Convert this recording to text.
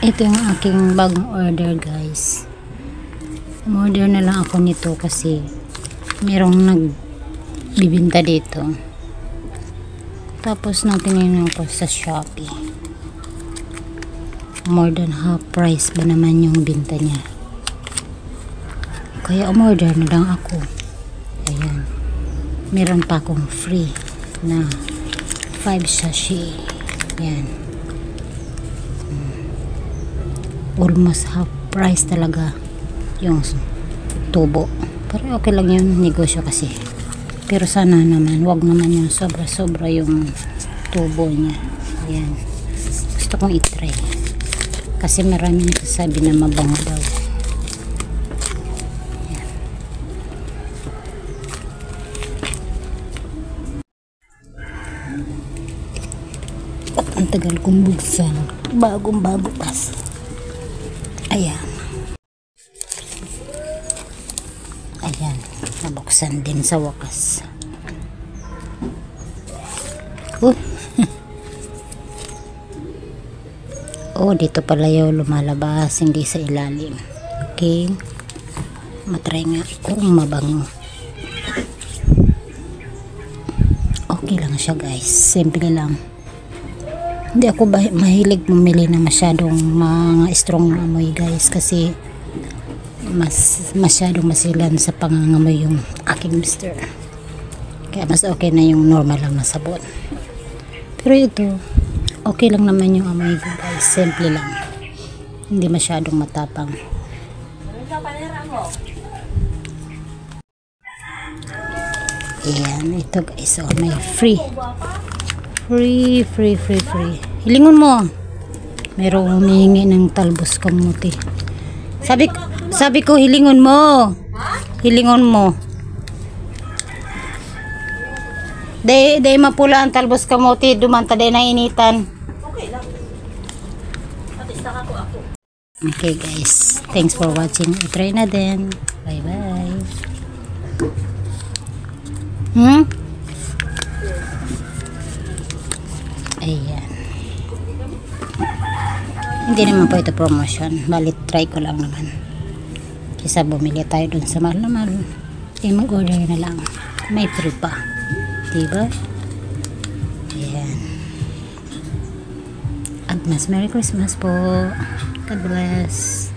Ito yung aking bagong order, guys. Order na lang ako nito kasi merong nagbibinta dito. Tapos nang tinignan ko sa Shopee, more than half price ba naman yung binta niya. Kaya umorder na lang ako. Ayan. Meron pa akong free na 5 sachet. Ayan. Almost half price talaga yung tubo. Pero okay lang yun, negosyo kasi. Pero sana naman, wag naman yung sobra-sobra yung tubo niya. Ayan. Gusto kong itry. Kasi marami nagsasabi na mabango daw. Ayan. At ang tagal kong buksan. Bagong-bago pas. Ayan. Ayan. Nabuksan din sa wakas. Oh, dito pala yung lumalabas, hindi sa ilalim. Okay. Matry nga kung mabango. Okay lang siya, guys. Simple lang. Hindi ako mahilig bumili na masyadong mga strong na amoy, guys, kasi masyadong masilan sa pangangamoy yung aking mister. Kaya mas okay na yung normal lang na sabon. Pero ito, okay lang naman yung amoy ko, guys. Simple lang. Hindi masyadong matapang. Ayan, ito guys. So, may free. Free. Hilingon mo. Merong humihingi ng talbos kamuti. Sabi ko, hilingon mo. Hilingon mo. Day mapula ang talbos kamuti. Dumanta day na initan. Okay lang. Patista ako. Okay guys. Thanks for watching. I-try na din. Bye bye. Ayan. Hindi naman po ito promotion. Balit try ko lang naman. Kisa bumili tayo dun sa mahal na mahal. Mag-order na lang. May free pa. Diba? Ayan. Agnes, Merry Christmas po. God bless.